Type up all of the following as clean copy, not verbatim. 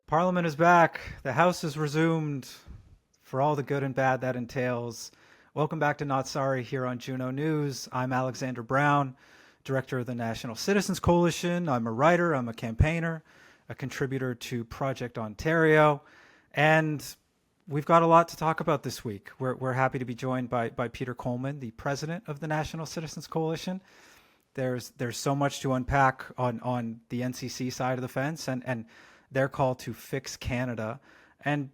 Parliament is back. The House is resumed for all the good and bad that entails. Welcome back to Not Sorry here on Juno News. I'm Alexander Brown, director of the National Citizens Coalition. I'm a writer, I'm a campaigner, a contributor to Project Ontario, and we've got a lot to talk about this week. We're happy to be joined by Peter Coleman, the president of the National Citizens Coalition. There's so much to unpack on the NCC side of the fence and their call to fix Canada. And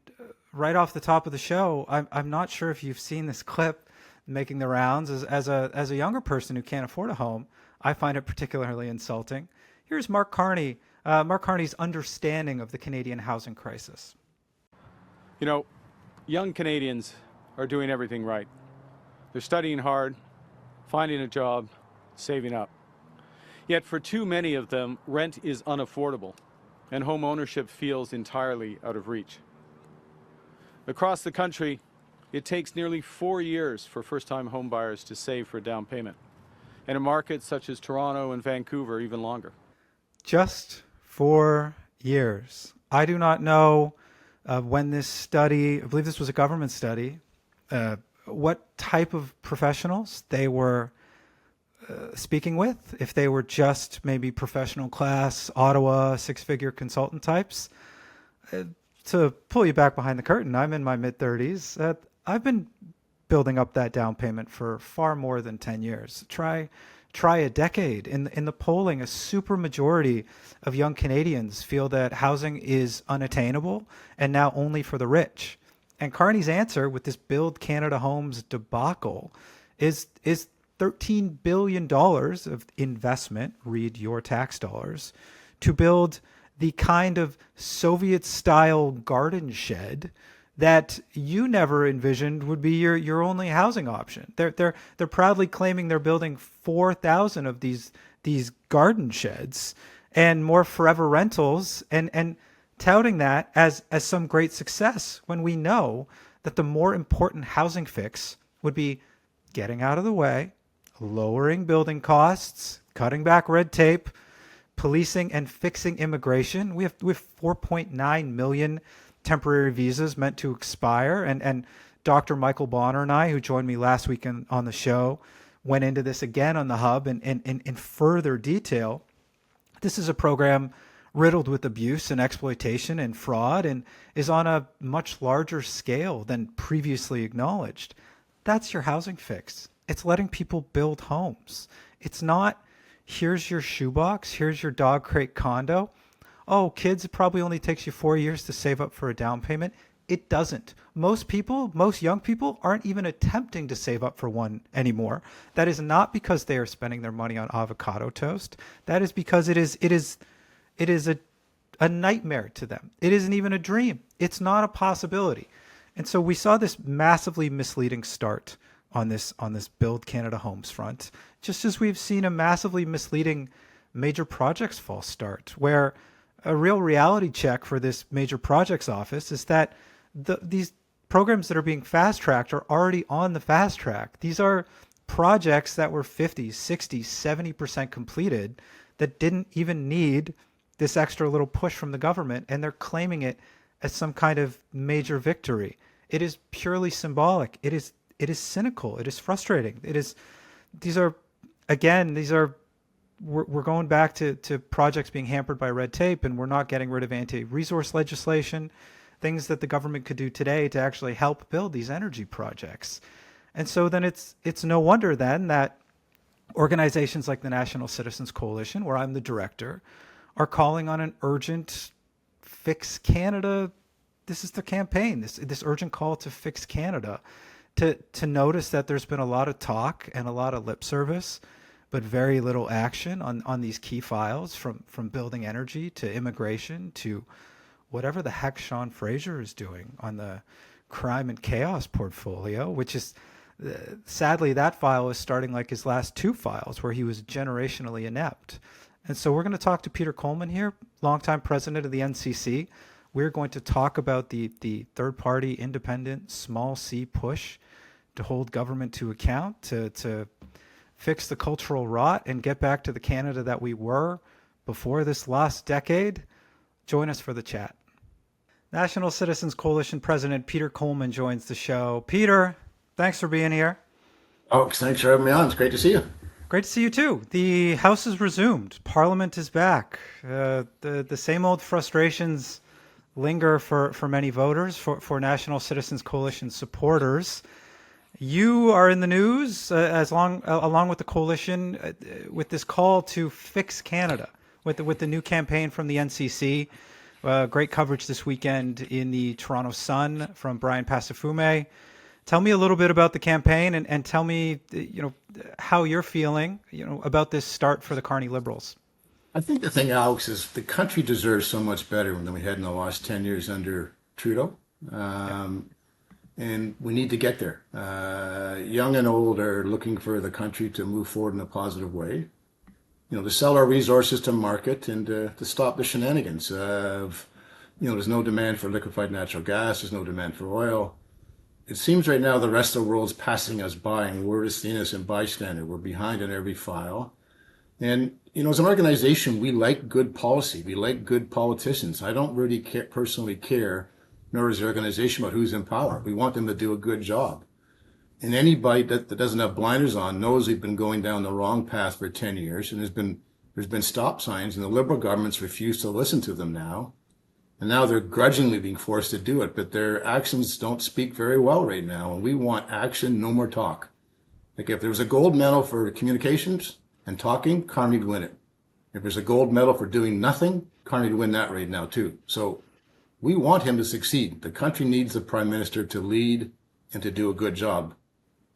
right off the top of the show, I'm not sure if you've seen this clip making the rounds. As a younger person who can't afford a home, I find it particularly insulting. Here's Mark Carney, Mark Carney's understanding of the Canadian housing crisis. You know, young Canadians are doing everything right. They're studying hard, finding a job, saving up. Yet for too many of them, rent is unaffordable, and home ownership feels entirely out of reach. Across the country, it takes nearly 4 years for first-time homebuyers to save for a down payment, and in markets such as Toronto and Vancouver, even longer. Just 4 years. I do not know when this study, I believe this was a government study, what type of professionals they were speaking with, if they were just maybe professional class, Ottawa, six-figure consultant types. To pull you back behind the curtain, I'm in my mid-30s. I've been building up that down payment for far more than 10 years. Try a decade. In the polling, a super majority of young Canadians feel that housing is unattainable and now only for the rich. And Carney's answer with this Build Canada Homes debacle is $13 billion of investment, read your tax dollars, to build the kind of Soviet-style garden shed that you never envisioned would be your only housing option. They're proudly claiming they're building 4,000 of these garden sheds and more forever rentals and touting that as some great success when we know that the more important housing fix would be getting out of the way, lowering building costs, cutting back red tape, policing and fixing immigration. We have 4.9 million temporary visas meant to expire. And Dr. Michael Bonner and I, who joined me last week on the show, went into this again on the Hub in further detail. This is a program riddled with abuse and exploitation and fraud and is on a much larger scale than previously acknowledged. That's your housing fix. It's letting people build homes. It's not, here's your shoebox, here's your dog crate condo. Oh, kids, it probably only takes you 4 years to save up for a down payment. It doesn't. Most young people aren't even attempting to save up for one anymore. That is not because they are spending their money on avocado toast. That is because it is a nightmare to them. It isn't even a dream. It's not a possibility. And so we saw this massively misleading start on this Build Canada Homes front, just as we've seen a massively misleading major projects false start, where a real reality check for this major projects office is that these programs that are being fast-tracked are already on the fast track. These are projects that were 50, 60, 70% completed that didn't even need this extra little push from the government, and they're claiming it as some kind of major victory. It is purely symbolic. It is cynical. It is frustrating. We're going back to projects being hampered by red tape, and we're not getting rid of anti-resource legislation, things that the government could do today to actually help build these energy projects. And so then it's no wonder then that organizations like the National Citizens Coalition, where I'm the director, are calling on an urgent Fix Canada. This is the campaign, this urgent call to fix Canada, to notice that there's been a lot of talk and a lot of lip service, but very little action on these key files, from building energy to immigration to whatever the heck Sean Fraser is doing on the crime and chaos portfolio, which is sadly that file is starting like his last two files where he was generationally inept. And so we're going to talk to Peter Coleman here, longtime president of the NCC. We're going to talk about the third-party, independent, small c push to hold government to account, to fix the cultural rot and get back to the Canada that we were before this last decade? Join us for the chat. National Citizens Coalition President Peter Coleman joins the show. Peter, thanks for being here. Oh, thanks for having me on. It's great to see you. Great to see you too. The House has resumed. Parliament is back. The same old frustrations linger for many voters, for National Citizens Coalition supporters. You are in the news along with the coalition with this call to fix Canada with the new campaign from the NCC. Great coverage this weekend in the Toronto Sun from Brian Pasafume. Tell me a little bit about the campaign and tell me, how you're feeling, about this start for the Carney Liberals. I think the thing, Alex, is the country deserves so much better than we had in the last 10 years under Trudeau. And we need to get there. Young and old are looking for the country to move forward in a positive way. To sell our resources to market and to stop the shenanigans of, there's no demand for liquefied natural gas, there's no demand for oil. It seems right now the rest of the world's passing us by and we're just the innocent bystander. We're behind in every file. And, as an organization, we like good policy. We like good politicians. I don't really personally care, nor does the organization, about who's in power. We want them to do a good job. And anybody that doesn't have blinders on knows we've been going down the wrong path for 10 years. And there's been stop signs, and the Liberal governments refuse to listen to them now. And now they're grudgingly being forced to do it, but their actions don't speak very well right now. And we want action, no more talk. Like if there was a gold medal for communications and talking, Carney would win it. If there's a gold medal for doing nothing, Carney would win that right now too. So we want him to succeed. The country needs the Prime Minister to lead and to do a good job.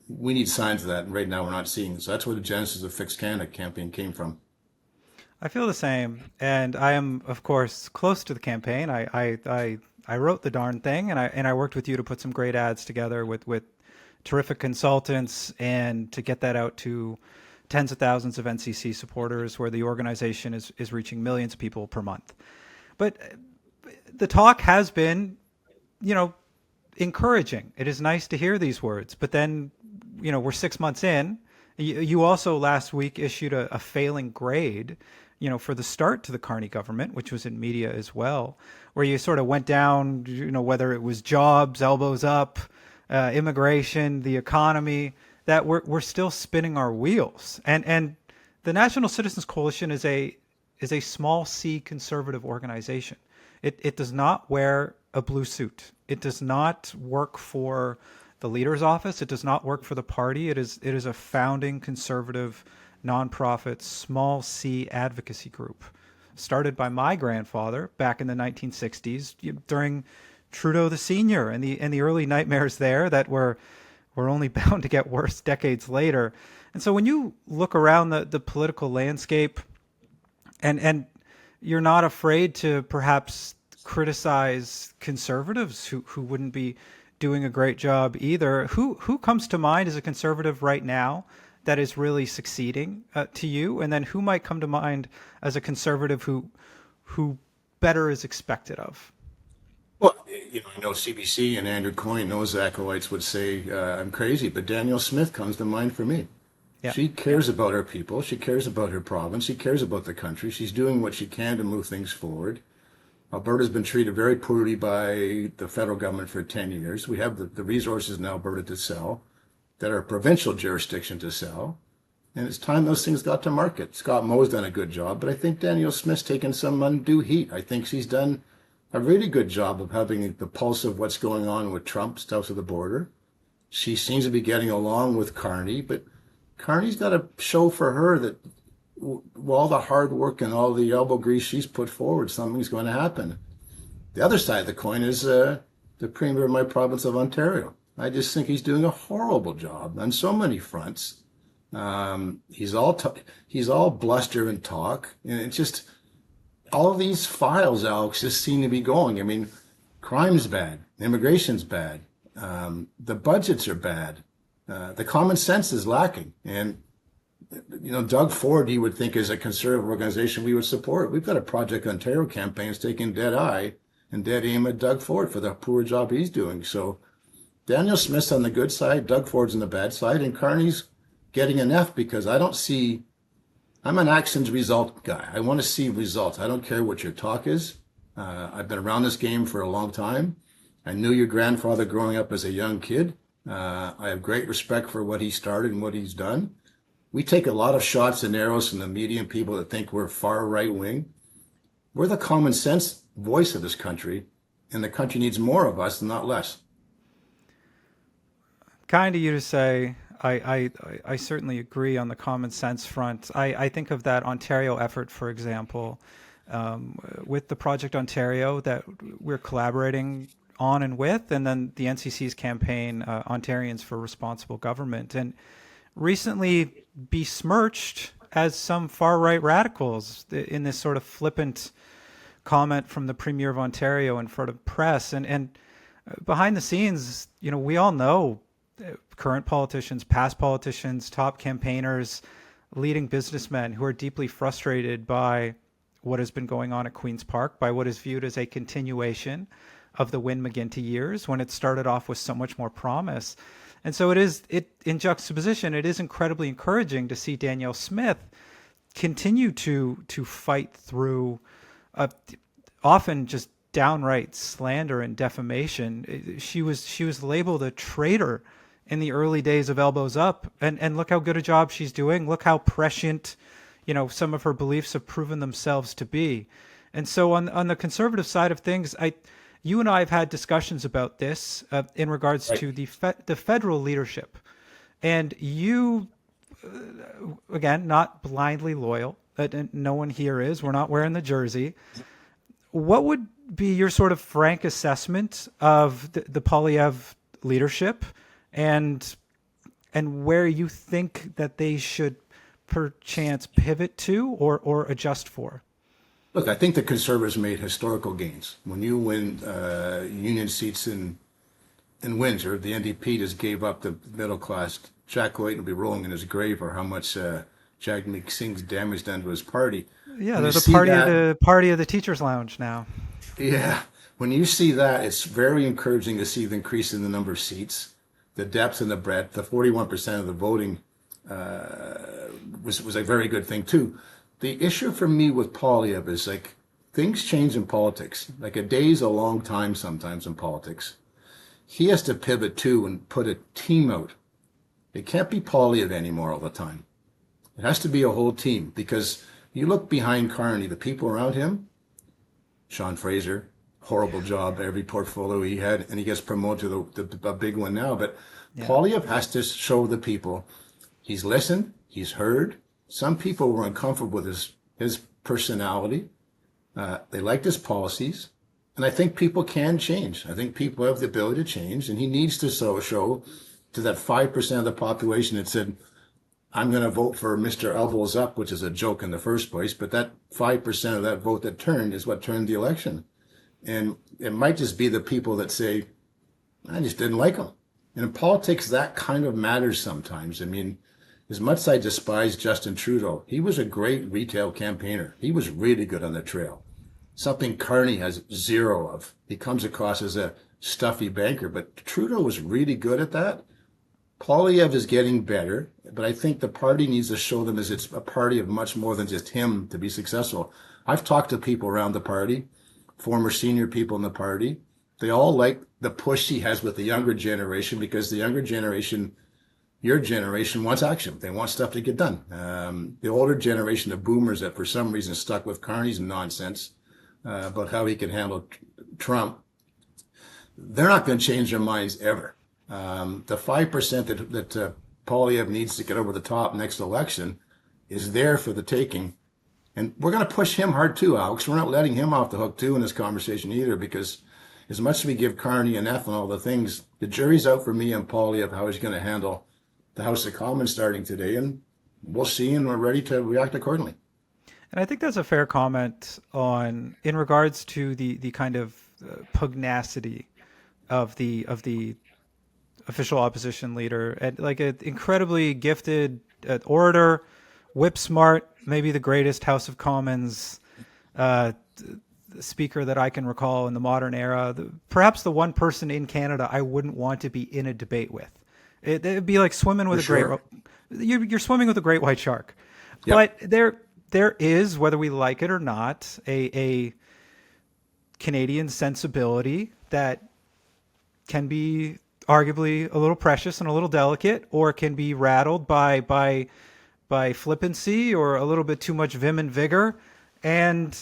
We need signs of that, and right now we're not seeing it. So that's where the genesis of Fix Canada campaign came from. I feel the same, and I am, of course, close to the campaign. I wrote the darn thing, and I worked with you to put some great ads together with terrific consultants, and to get that out to tens of thousands of NCC supporters, where the organization is reaching millions of people per month. But the talk has been, encouraging. It is nice to hear these words, but then, we're 6 months in. You also last week issued a failing grade, for the start to the Carney government, which was in media as well, where you sort of went down, whether it was jobs, elbows up, immigration, the economy, that we're still spinning our wheels. And the National Citizens Coalition is a small C conservative organization. It does not wear a blue suit. It does not work for the leader's office. It does not work for the party. It is a founding conservative nonprofit small C advocacy group started by my grandfather back in the 1960s during Trudeau the Senior and the early nightmares there that were only bound to get worse decades later. And so when you look around the political landscape and you're not afraid to perhaps criticize conservatives who wouldn't be doing a great job either, who comes to mind as a conservative right now that is really succeeding to you? And then who might come to mind as a conservative who better is expected of? Well, I know CBC and Andrew Coyne, those acolytes would say I'm crazy, but Danielle Smith comes to mind for me. Yeah. She cares about her people. She cares about her province. She cares about the country. She's doing what she can to move things forward. Alberta's been treated very poorly by the federal government for 10 years. We have the resources in Alberta to sell that are provincial jurisdiction to sell. And it's time those things got to market. Scott Moe's done a good job, but I think Danielle Smith's taken some undue heat. I think she's done a really good job of having the pulse of what's going on with Trump south of the border. She seems to be getting along with Carney, but Carney's got to show for her that all the hard work and all the elbow grease she's put forward, something's going to happen. The other side of the coin is the Premier of my province of Ontario. I just think he's doing a horrible job on so many fronts. He's all bluster and talk, and it's just all of these files, Alex, just seem to be going. I mean, crime's bad, immigration's bad, the budgets are bad, the common sense is lacking, and Doug Ford, you would think, is a conservative organization we would support. We've got a Project Ontario campaign that's taking dead eye and dead aim at Doug Ford for the poor job he's doing. So Danielle Smith's on the good side, Doug Ford's on the bad side, and Carney's getting an F because I don't see I'm an actions result guy. I want to see results. I don't care what your talk is. I've been around this game for a long time. I knew your grandfather growing up as a young kid. I have great respect for what he started and what he's done. We take a lot of shots and arrows from the media and people that think we're far right wing. We're the common sense voice of this country, and the country needs more of us, not less. Kind of you to say. I certainly agree on the common sense front. I think of that Ontario effort, for example, with the Project Ontario that we're collaborating on and with, and then the NCC's campaign, Ontarians for Responsible Government, and recently besmirched as some far-right radicals in this sort of flippant comment from the Premier of Ontario in front of press. And behind the scenes, we all know current politicians, past politicians, top campaigners, leading businessmen who are deeply frustrated by what has been going on at Queen's Park, by what is viewed as a continuation of the Wynne McGuinty years when it started off with so much more promise. And so in juxtaposition, it is incredibly encouraging to see Danielle Smith continue to fight through often just downright slander and defamation. She was labeled a traitor in the early days of Elbows Up, and look how good a job she's doing. Look how prescient, some of her beliefs have proven themselves to be. And so on the conservative side of things, you and I have had discussions about this in regards to the federal leadership, and you, again, not blindly loyal. No one here is. We're not wearing the jersey. What would be your sort of frank assessment of the Poilievre leadership, and where you think that they should perchance pivot to or adjust for? Look, I think the Conservatives made historical gains. When you win union seats in Windsor, the NDP just gave up the middle class. Jack White will be rolling in his grave for how much Jagmeet Singh's damage done to his party. Yeah, they're the party of the teachers' lounge now. Yeah, when you see that, it's very encouraging to see the increase in the number of seats, the depth and the breadth. The 41% of the voting was a very good thing too. The issue for me with Poilievre is like things change in politics. Like a day's a long time sometimes in politics. He has to pivot too and put a team out. It can't be Poilievre anymore all the time. It has to be a whole team, because you look behind Carney, the people around him, Sean Fraser, horrible job, every portfolio he had, and he gets promoted to the big one now. But yeah. Poilievre has to show the people he's listened, he's heard. Some people were uncomfortable with his personality. They liked his policies. And I think people can change. I think people have the ability to change. And he needs to show to that 5% of the population that said, I'm going to vote for Mr. Elbows Up, which is a joke in the first place. But that 5% of that vote that turned is what turned the election. And it might just be the people that say, I just didn't like him. And in politics, that kind of matters sometimes. I mean, as much as I despise Justin Trudeau, he was a great retail campaigner. He was really good on the trail. Something Carney has zero of. He comes across as a stuffy banker, but Trudeau was really good at that. Poilievre is getting better, but I think the party needs to show them as it's a party of much more than just him to be successful. I've talked to people around the party, former senior people in the party. They all like the push he has with the younger generation, because the younger generation, your generation, wants action. They want stuff to get done. The older generation of boomers that for some reason stuck with Carney's nonsense about how he can handle Trump, they're not going to change their minds ever. The 5% that Poilievre needs to get over the top next election is there for the taking. And we're going to push him hard too, Alex. We're not letting him off the hook too in this conversation either, because as much as we give Carney and F and all the things, the jury's out for me and Poilievre how he's going to handle the House of Commons starting today, and we'll see, and we're ready to react accordingly. And I think that's a fair comment in regards to the kind of pugnacity of the official opposition leader, and like an incredibly gifted orator, whip smart, maybe the greatest House of Commons speaker that I can recall in the modern era. Perhaps the one person in Canada I wouldn't want to be in a debate with. It'd be like swimming with you're swimming with a great white shark. Yep. But there is, whether we like it or not, a Canadian sensibility that can be arguably a little precious and a little delicate, or can be rattled by flippancy or a little bit too much vim and vigor. And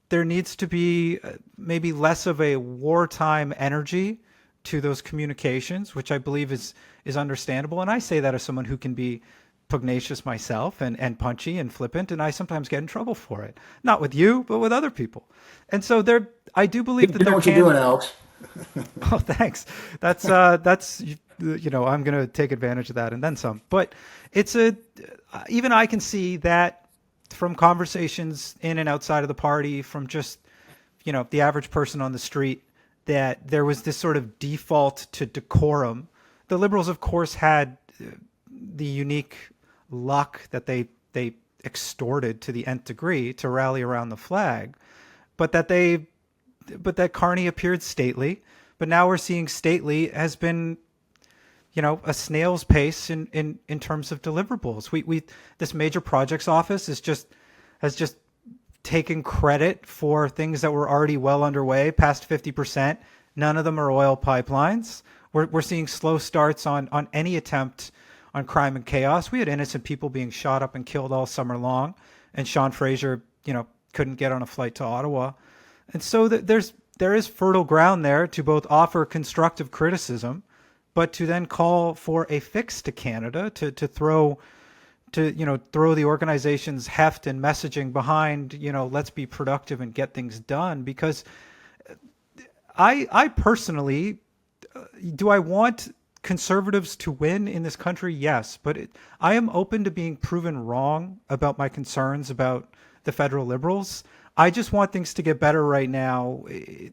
there needs to be maybe less of a wartime energy to those communications, which I believe is understandable. And I say that as someone who can be pugnacious myself and punchy and flippant, and I sometimes get in trouble for it. Not with you, but with other people. And so I do believe that You know there what can. you're doing, Alex. Oh, thanks. That's I'm going to take advantage of that and then some. But even I can see that from conversations in and outside of the party, from just the average person on the street, that there was this sort of default to decorum. The Liberals, of course, had the unique luck that they extorted to the nth degree to rally around the flag, but that Carney appeared stately. But now we're seeing stately has been, a snail's pace in terms of deliverables. This major projects office has just taken credit for things that were already well underway, past 50%. None of them are oil pipelines. We're seeing slow starts on any attempt on crime and chaos. We had innocent people being shot up and killed all summer long, and Sean Fraser, couldn't get on a flight to Ottawa. And so there is fertile ground there to both offer constructive criticism, but to then call for a fix to Canada, to throw the organization's heft and messaging behind, let's be productive and get things done. Because I personally, do I want conservatives to win in this country? Yes, but I am open to being proven wrong about my concerns about the federal Liberals. I just want things to get better right now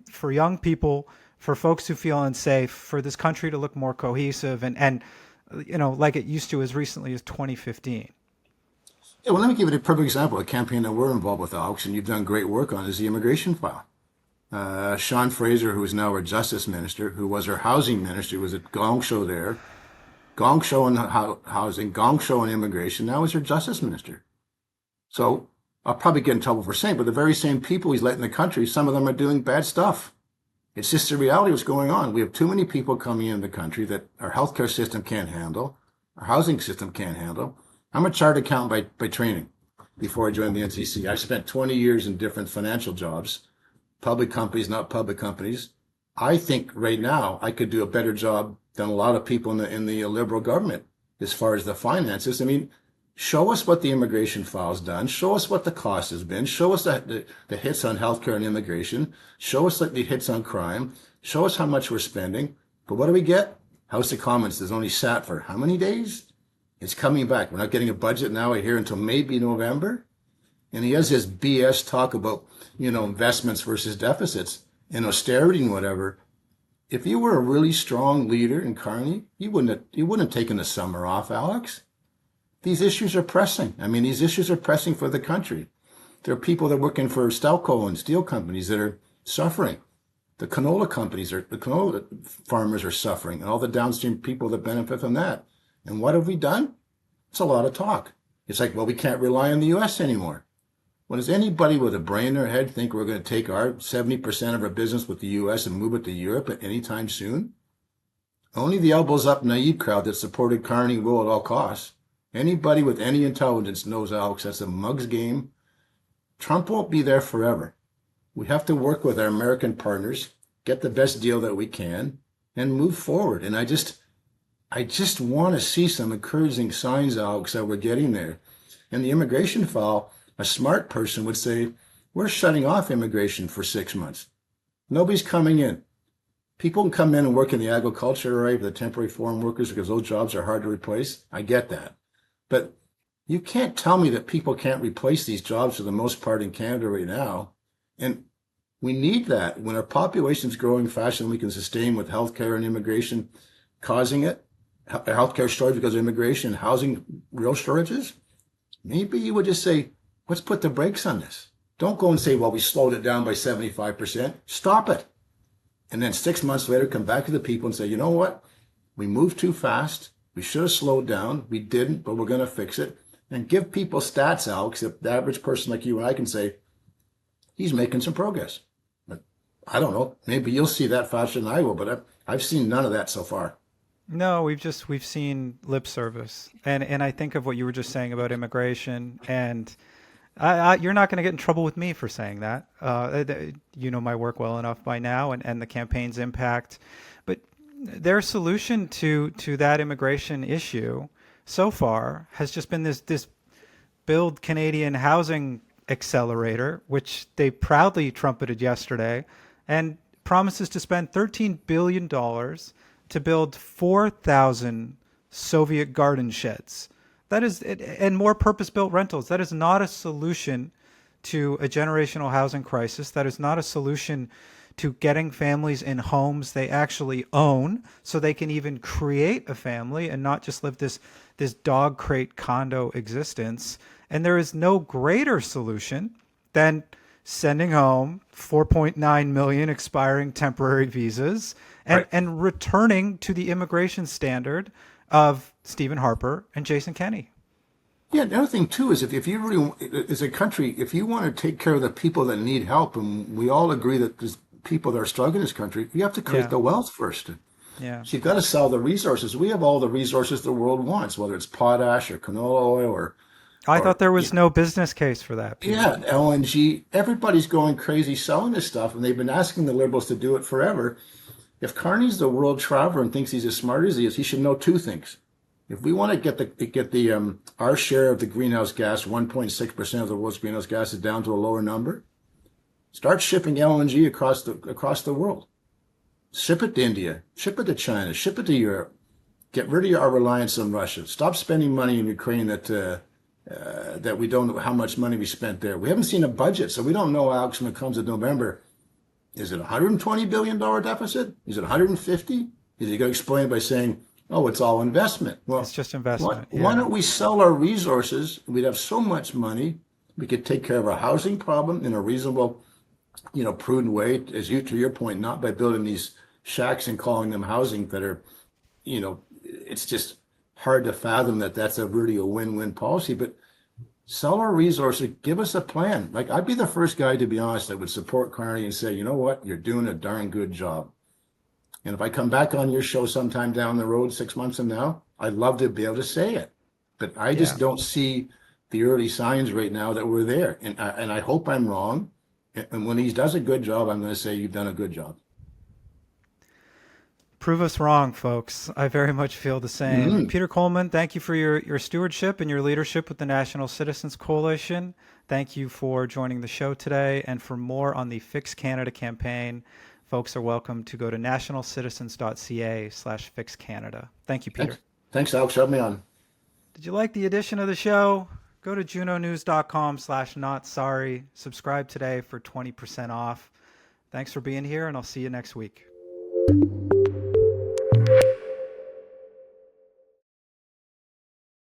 for young people, for folks who feel unsafe, for this country to look more cohesive and like it used to as recently as 2015. Yeah, well, let me give you a perfect example. A campaign that we're involved with, Alex, and you've done great work on is the immigration file. Sean Fraser, who is now our justice minister, who was our housing minister, was a gong show there, gong show on housing, gong show on immigration. Now he's our justice minister. So I'll probably get in trouble for saying, but the very same people he's letting the country, some of them are doing bad stuff. It's just the reality of what's going on. We have too many people coming into the country that our healthcare system can't handle, our housing system can't handle. I'm a chartered accountant by training. Before I joined the NCC, I spent 20 years in different financial jobs, public companies, not public companies. I think right now I could do a better job than a lot of people in the Liberal government as far as the finances. I mean, show us what the immigration file's done. Show us what the cost has been. Show us the hits on healthcare and immigration. Show us the hits on crime. Show us how much we're spending. But what do we get? House of Commons has only sat for how many days? It's coming back. We're not getting a budget now here until maybe November. And he has this BS talk about, investments versus deficits and austerity and whatever. If you were a really strong leader in Carney, you wouldn't have taken the summer off, Alex. These issues are pressing. I mean, these issues are pressing for the country. There are people that are working for Stelco and steel companies that are suffering. The canola farmers are suffering, and all the downstream people that benefit from that. And what have we done? It's a lot of talk. It's like, well, we can't rely on the U.S. anymore. Well, does anybody with a brain in their head think we're going to take our 70% of our business with the U.S. and move it to Europe at any time soon? Only the elbows up naive crowd that supported Carney will at all costs. Anybody with any intelligence knows, Alex, that's a mug's game. Trump won't be there forever. We have to work with our American partners, get the best deal that we can, and move forward. And I just want to see some encouraging signs, Alex, that we're getting there. And the immigration file, a smart person would say, we're shutting off immigration for 6 months. Nobody's coming in. People can come in and work in the agriculture, right, the temporary foreign workers, because those jobs are hard to replace. I get that. But you can't tell me that people can't replace these jobs for the most part in Canada right now. And we need that. When our population is growing faster than we can sustain with healthcare and immigration causing it, healthcare shortage because of immigration, housing real shortages, maybe you would just say, let's put the brakes on this. Don't go and say, well, we slowed it down by 75%. Stop it. And then 6 months later, come back to the people and say, you know what? We moved too fast. We should have slowed down. We didn't, but we're going to fix it. and give people stats, Alex, if the average person like you and I can say, he's making some progress. But I don't know. Maybe you'll see that faster than I will, but I've seen none of that so far. No, we've seen lip service, and I think of what you were just saying about immigration, and you're not going to get in trouble with me for saying that. You know my work well enough by now, and the campaign's impact. But their solution to that immigration issue so far has just been this Build Canadian Housing Accelerator, which they proudly trumpeted yesterday, and promises to spend $13 billion to build 4,000 Soviet garden sheds. That is, and more purpose-built rentals. That is not a solution to a generational housing crisis. That is not a solution to getting families in homes they actually own, so they can even create a family and not just live this dog crate condo existence. And there is no greater solution than sending home 4.9 million expiring temporary visas and returning to the immigration standard of Stephen Harper and Jason Kenney. Yeah, the other thing too is if you really, as a country, if you want to take care of the people that need help, and we all agree that there's people that are struggling in this country, you have to create the wealth first. Yeah. So you've got to sell the resources. We have all the resources the world wants, whether it's potash or canola oil or I thought there was no business case for that, Peter. Yeah, LNG. Everybody's going crazy selling this stuff, and they've been asking the Liberals to do it forever. If Carney's the world traveler and thinks he's as smart as he is, he should know two things. If we want to get our share of the greenhouse gas, 1.6% of the world's greenhouse gases, down to a lower number, start shipping LNG across the world. Ship it to India, ship it to China, ship it to Europe. Get rid of our reliance on Russia. Stop spending money in Ukraine that we don't know how much money we spent there. We haven't seen a budget, so we don't know, Alex, when it comes to November. Is it a $120 billion deficit? Is it 150? Is he going to explain by saying, oh, it's all investment? Well, it's just investment. Why don't we sell our resources? We'd have so much money. We could take care of our housing problem in a reasonable, prudent way, to your point, not by building these shacks and calling them housing that are, it's just hard to fathom that that's really a win-win policy. But sell our resources, give us a plan. Like, I'd be the first guy, to be honest, that would support Carney and say, you know what, you're doing a darn good job. And if I come back on your show sometime down the road, 6 months from now, I'd love to be able to say it. But I just don't see the early signs right now that we're there. And I hope I'm wrong. And when he does a good job, I'm going to say, you've done a good job. Prove us wrong, folks. I very much feel the same. Mm-hmm. Peter Coleman, thank you for your stewardship and your leadership with the National Citizens Coalition. Thank you for joining the show today. And for more on the Fix Canada campaign, folks are welcome to go to nationalcitizens.ca/fixcanada. Thank you, Peter. Thanks, Alex. Have me on. Did you like the edition of the show? Go to junonews.com/notsorry. Subscribe today for 20% off. Thanks for being here, and I'll see you next week.